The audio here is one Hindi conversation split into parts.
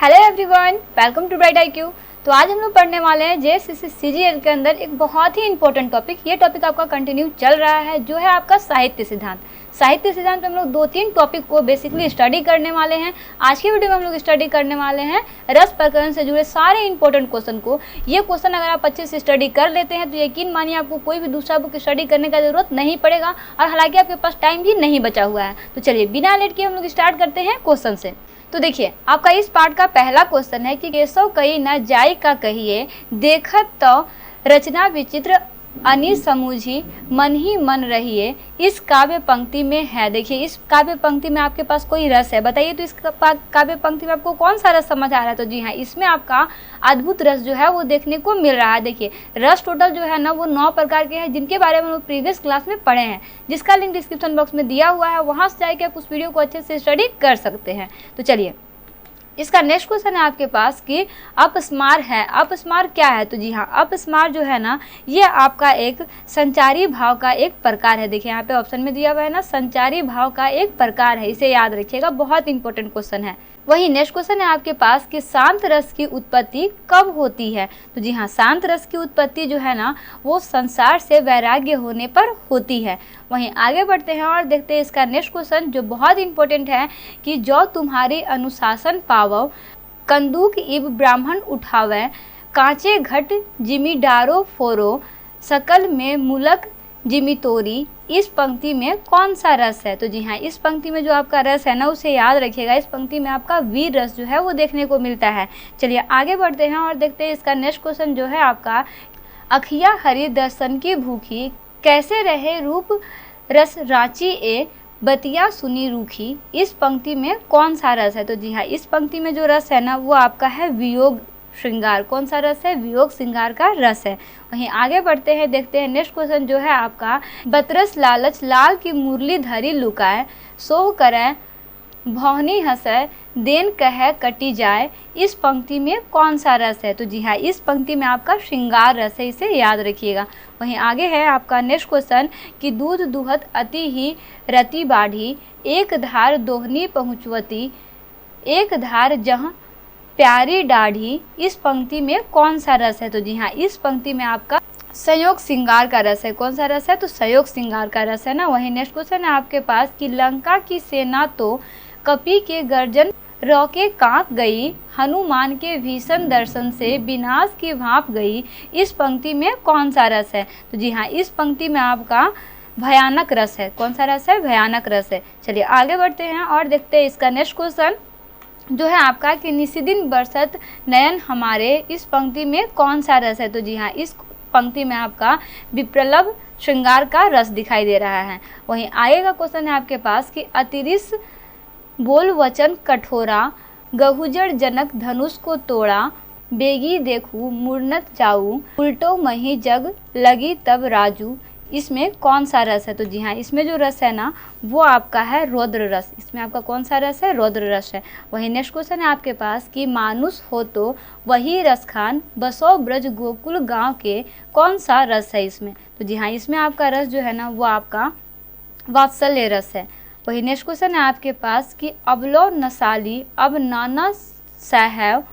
Hello everyone, welcome to bright IQ। तो आज हम लोग पढ़ने वाले हैं जेएसएससी सीजीएल के अंदर एक बहुत ही इंपॉर्टेंट टॉपिक। ये टॉपिक आपका कंटिन्यू चल रहा है जो है आपका साहित्य सिद्धांत। साहित्य सिद्धांत में हम लोग 2-3 टॉपिक को बेसिकली स्टडी करने वाले हैं। आज की वीडियो में हम लोग स्टडी करने वाले हैं रस प्रकरण से जुड़े सारे इंपॉर्टेंट क्वेश्चन को। ये क्वेश्चन अगर आप अच्छे से स्टडी कर लेते हैं तो यकीन मानिए आपको कोई भी दूसरा बुक स्टडी करने का जरूरत नहीं पड़ेगा, और हालांकि आपके पास टाइम भी नहीं बचा हुआ है। तो चलिए बिना लेट किए हम लोग स्टार्ट करते हैं क्वेश्चन से। तो देखिए आपका इस पार्ट का पहला क्वेश्चन है कि केशव कही न जाई का कहिए, देखत तो रचना विचित्र अनि समूझी मन ही मन रहिए, इस काव्य पंक्ति में है। देखिए इस काव्य पंक्ति में आपके पास कोई रस है, बताइए तो इस काव्य पंक्ति में आपको कौन सा रस समझ आ रहा है। तो जी हाँ, इसमें आपका अद्भुत रस जो है वो देखने को मिल रहा है। देखिए रस टोटल जो है ना वो 9 प्रकार के हैं, जिनके बारे में हम लोग प्रीवियस क्लास में पढ़े हैं, जिसका लिंक डिस्क्रिप्शन बॉक्स में दिया हुआ है। वहाँ से जाकर आप उस वीडियो को अच्छे से स्टडी कर सकते हैं। तो चलिए इसका नेक्स्ट क्वेश्चन है आपके पास कि अपस्मार है। अपस्मार क्या है? तो जी हाँ, अपस्मार जो है ना ये आपका एक संचारी भाव का एक प्रकार है। देखिए यहाँ पे ऑप्शन में दिया हुआ है ना, संचारी भाव का एक प्रकार है, इसे याद रखिएगा, बहुत इंपॉर्टेंट क्वेश्चन है। वही नेक्स्ट क्वेश्चन है आपके पास कि शांत रस की उत्पत्ति कब होती है। तो जी हाँ, शांत रस की उत्पत्ति जो है ना वो संसार से वैराग्य होने पर होती है। वहीं आगे बढ़ते हैं और देखते हैं इसका नेक्स्ट क्वेश्चन जो बहुत इंपॉर्टेंट है कि जो तुम्हारी अनुशासन पावो, कंदूक इब ब्राह्मण उठावे, कांचे घट जिमी डारो फोरो, सकल में मुलक जिमी तोरी, इस पंक्ति में कौन सा रस है। तो जी हाँ, इस पंक्ति में जो आपका रस है ना उसे याद रखिएगा। इस पंक्ति में आपका वीर रस जो है वो देखने को मिलता है। चलिए आगे बढ़ते हैं और देखते हैं इसका नेक्स्ट क्वेश्चन जो है आपका, अखिया हरि दर्शन की भूखी, कैसे रहे रूप रस रांची ए, बतिया सुनी रूखी, इस पंक्ति में कौन सा रस है। तो जी हाँ, इस पंक्ति में जो रस है ना वो आपका है वियोग श्रृंगार। कौन सा रस है? वियोग श्रृंगार का रस है। वहीं आगे बढ़ते हैं, देखते हैं नेक्स्ट क्वेश्चन जो है आपका, बतरस लालच लाल की मुरली धरी लुकाए, सो करे भौनी हंसे, देन कहे कटी जाए, इस पंक्ति में कौन सा रस है। तो जी हाँ, इस पंक्ति में आपका श्रृंगार रस है, इसे याद रखिएगा। वहीं आगे है आपका नेक्स्ट क्वेश्चन कि दूध दुहत अति ही रति बाढ़ी, एक धार दोहनी पहुँचवती, एक धार जहाँ प्यारी दाढ़ी, इस पंक्ति में कौन सा रस है। तो जी हाँ, इस पंक्ति में आपका संयोग श्रृंगार का रस है। कौन सा रस है? तो संयोग श्रृंगार का रस है ना। वहीं नेक्स्ट क्वेश्चन है आपके पास कि लंका की सेना तो कपि के गर्जन रोके कांप गई, हनुमान के भीषण दर्शन से विनाश की भाप गई, इस पंक्ति में कौन सा रस है। तो जी हाँ, इस पंक्ति में आपका भयानक रस है। कौन सा रस है? भयानक रस है। चलिए आगे बढ़ते हैं और देखते हैं इसका नेक्स्ट क्वेश्चन जो है आपका कि निशिदिन बरसत नयन हमारे, इस पंक्ति में कौन सा रस है। तो जी हाँ, इस पंक्ति में आपका विप्रलभ श्रृंगार का रस दिखाई दे रहा है। वहीं आगे का क्वेश्चन है आपके पास कि अतिरिस बोल वचन कठोरा, गहुजर जनक धनुष को तोड़ा, बेगी देखू मुरनत जाऊ, उल्टो मही जग लगी तब राजू, इसमें कौन सा रस है। तो जी हाँ, इसमें जो रस है ना वो आपका है रौद्र रस। इसमें आपका कौन सा रस है? रौद्र रस है। वही नेक्स्ट क्वेश्चन है आपके पास कि मानुष हो तो वही रस खान, बसो ब्रज गोकुल गांव के, कौन सा रस है इसमें। तो जी हाँ, इसमें आपका रस जो है ना वो आपका वात्सल्य रस है। वही नेक्स्ट क्वेश्चन है आपके पास कि अबलो नसाली अब नाना सहैव,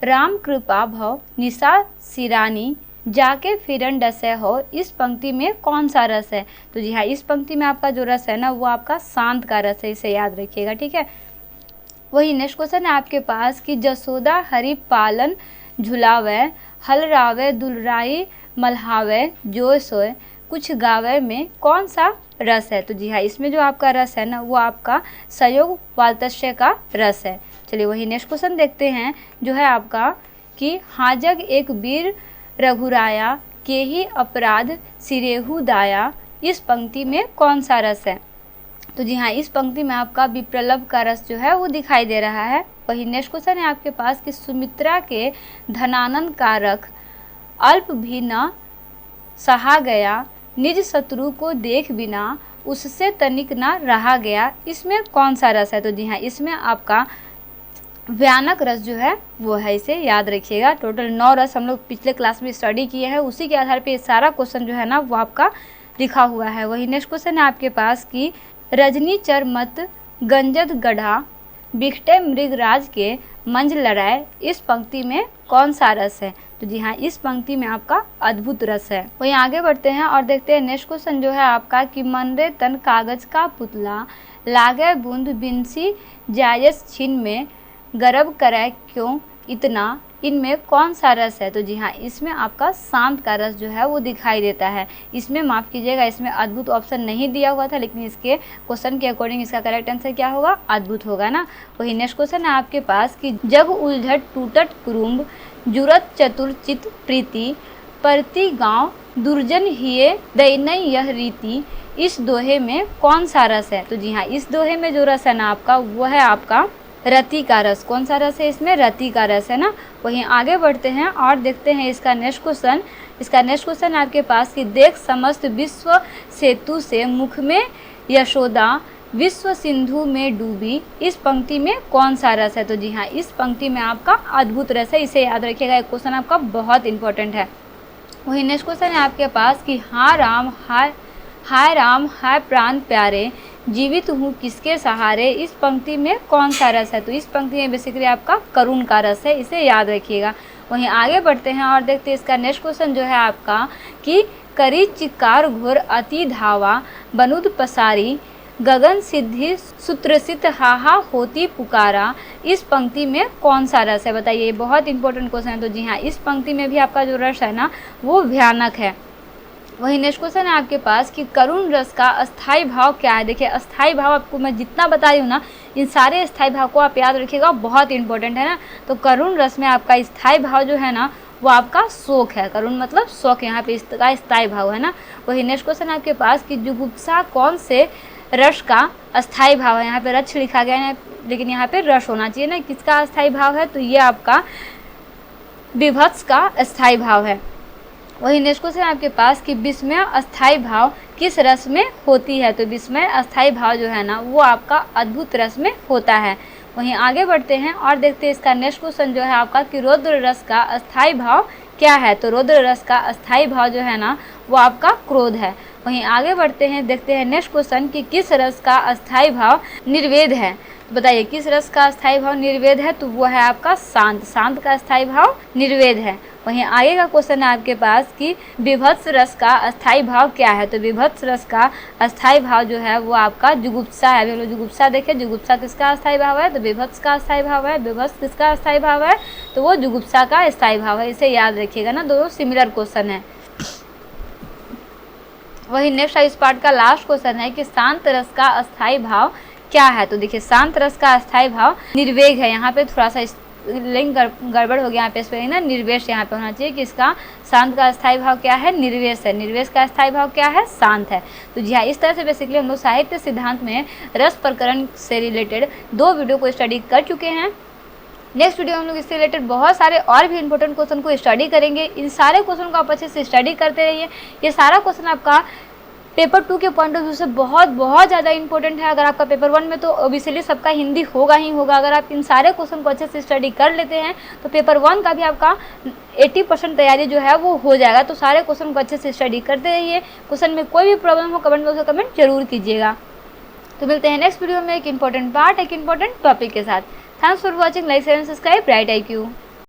राम कृपा भव निशा सिरानी, जाके फिरन डसे हो, इस पंक्ति में कौन सा रस है। तो जी हाँ, इस पंक्ति में आपका जो रस है ना वो आपका शांत का रस है, इसे याद रखिएगा, ठीक है। वही नेक्स्ट क्वेश्चन है आपके पास कि जसोदा हरि पालन झुलावे, हलरावे दुलराई मल्हावे, जो सोए कुछ गावे में कौन सा रस है। तो जी हाँ, इसमें जो आपका रस है ना वो आपका संयोग वात्सल्य का रस है। चलिए वही नेक्स्ट क्वेश्चन देखते हैं जो है आपका कि हाजग एक वीर रघुराया, के ही अपराध सिरेहु दाया, इस पंक्ति में कौन सा रस है। तो जी हाँ, इस पंक्ति में आपका विप्रलभ का रस जो है वो दिखाई दे रहा है। वही नेक्स्ट क्वेश्चन है आपके पास कि सुमित्रा के धनानंद का रख, अल्प भी न सहा गया, निज शत्रु को देख बिना उससे तनिक न रहा गया, इसमें कौन सा रस है। तो जी हाँ, इसमें आपका भयानक रस जो है वो है, इसे याद रखिएगा। टोटल 9 रस हम लोग पिछले क्लास में स्टडी किए हैं, उसी के आधार पे सारा क्वेश्चन जो है ना वो आपका लिखा हुआ है। वही नेक्स्ट क्वेश्चन है आपके पास कि रजनी चर मत गंजद गढ़ा, बिखटे मृगराज के मंज लड़ाए, इस पंक्ति में कौन सा रस है? तो जी हाँ, इस पंक्ति में आपका अद्भुत रस है। वहीं आगे बढ़ते हैं और देखते हैं नेक्स्ट क्वेश्चन जो है आपका कि मन रे तन कागज का पुतला, लागे बूंद बिनसी जायस छिन में, गर्व करे क्यों इतना, इनमें कौन सा रस है? तो जी हाँ, इसमें आपका शांत का रस जो है वो दिखाई देता है। इसमें माफ़ कीजिएगा, इसमें अद्भुत ऑप्शन नहीं दिया हुआ था, लेकिन इसके क्वेश्चन के अकॉर्डिंग इसका करेक्ट आंसर क्या होगा? अद्भुत होगा ना। वही नेक्स्ट क्वेश्चन है आपके पास कि जग उलझट टूटट कुरुम्ब, जुरत चतुर चित प्रीति, परती गाँव दुर्जन हिये दैनय यह रीति, इस दोहे में कौन सा रस है? तो जी हाँ, इस दोहे में जो रस है ना आपका, वो है आपका रति का रस। कौन सा रस है इसमें? रति का रस है ना। वहीं आगे बढ़ते हैं और देखते हैं इसका नेक्स्ट क्वेश्चन। इसका नेक्स्ट क्वेश्चन आपके पास कि देख समस्त विश्व सेतु से, मुख में यशोदा विश्व सिंधु में डूबी, इस पंक्ति में कौन सा रस है? तो जी हाँ, इस पंक्ति में आपका अद्भुत रस है। इसे याद रखिएगा, एक क्वेश्चन आपका बहुत इंपॉर्टेंट है। वहीं नेक्स्ट क्वेश्चन है आपके पास कि हाँ राम हाय प्राण प्यारे, जीवित हूँ किसके सहारे, इस पंक्ति में कौन सा रस है? तो इस पंक्ति में बेसिकली आपका करुण का रस है, इसे याद रखिएगा। वहीं आगे बढ़ते हैं और देखते हैं इसका नेक्स्ट क्वेश्चन जो है आपका कि करी चिकार घोर अति धावा, बनुद पसारी गगन सिद्धि सूत्रसित हाहा होती पुकारा, इस पंक्ति में कौन सा रस है? बताइए, बहुत इंपॉर्टेंट क्वेश्चन है। तो जी हाँ, इस पंक्ति में भी आपका जो रस है ना वो भयानक है। वही नेक्स्ट क्वेश्चन है आपके पास कि करुण रस का अस्थाई भाव क्या है? देखिए, अस्थाई भाव आपको मैं जितना बता रही हूँ ना, इन सारे अस्थाई भाव को आप याद रखिएगा, बहुत इंपॉर्टेंट है ना। तो करुण रस में आपका स्थायी भाव जो है ना वो आपका शोक है। करुण मतलब शोक, यहाँ पे इसका स्थायी भाव है ना। वही नेक्स्ट क्वेश्चन आपके पास कि जुगुप्सा कौन से रस का अस्थाई भाव है? यहाँ पे रक्ष लिखा गया है, लेकिन यहाँ पे रस होना चाहिए ना। किसका अस्थाई भाव है? तो ये आपका विभत्स का अस्थाई भाव है। वही नेक्स्ट क्वेश्चन आपके पास कि विस्मय अस्थाई भाव किस रस में होती है? तो विस्मय अस्थाई भाव जो है ना वो आपका अद्भुत रस में होता है। वहीं आगे बढ़ते हैं और देखते हैं इसका नेक्स्ट क्वेश्चन जो है आपका कि रौद्र रस का अस्थाई भाव क्या है? तो रौद्र रस का अस्थाई भाव जो है ना वो आपका क्रोध है। वहीं आगे बढ़ते हैं, देखते हैं नेक्स्ट क्वेश्चन कि किस रस का अस्थाई भाव निर्वेद है? तो बताइए, किस रस का अस्थाई भाव निर्वेद है? तो वो है आपका शांत। शांत का अस्थाई भाव निर्वेद है। वहीं आगे का क्वेश्चन है आपके पास कि विभत्स रस का अस्थाई भाव क्या है? तो विभत्स रस का अस्थाई भाव जो है वो आपका जुगुप्सा है। अभी हम लोग जुगुप्सा देखें, जुगुप्सा किसका अस्थाई भाव है? तो विभत्स का अस्थाई भाव है। विभत्स किसका अस्थाई भाव है? तो वो जुगुप्सा का अस्थाई भाव है। इसे याद रखिएगा ना, दोनों सिमिलर क्वेश्चन है। वही नेक्स्ट इस पार्ट का लास्ट क्वेश्चन है कि शांत रस का अस्थाई भाव क्या है? तो देखिए, शांत रस का अस्थाई भाव निर्वेग है। यहाँ पे थोड़ा सा लिंक गड़बड़ हो गया, यहाँ पे स्पेलिंग ना निर्वेश यहाँ पे होना चाहिए कि इसका शांत का अस्थाई भाव क्या है? निर्वेश है। निर्वेश का अस्थाई भाव क्या है? शांत है। तो जी हाँ, इस तरह से बेसिकली हम लोग साहित्य सिद्धांत में रस प्रकरण से रिलेटेड 2 वीडियो को स्टडी कर चुके हैं। नेक्स्ट वीडियो हम लोग इससे रिलेटेड बहुत सारे और भी इंपॉर्टेंट क्वेश्चन को स्टडी करेंगे। इन सारे क्वेश्चन को आप अच्छे से स्टडी करते रहिए। ये सारा क्वेश्चन आपका पेपर 2 के पॉइंट ऑफ व्यू से बहुत ज़्यादा इंपॉर्टेंट है। अगर आपका पेपर 1 में तो ऑब्वियसली सबका हिंदी होगा ही होगा। अगर आप इन सारे क्वेश्चन को अच्छे से स्टडी कर लेते हैं तो पेपर 1 का भी आपका 80% तैयारी जो है वो हो जाएगा। तो सारे क्वेश्चन को अच्छे से स्टडी करते रहिए। क्वेश्चन में कोई भी प्रॉब्लम हो कमेंट बॉक्स में कमेंट जरूर कीजिएगा। तो मिलते हैं नेक्स्ट वीडियो में एक इंपॉर्टेंट पार्ट, एक इंपॉर्टेंट टॉपिक के साथ। Thanks for watching, like share and subscribe bright IQ।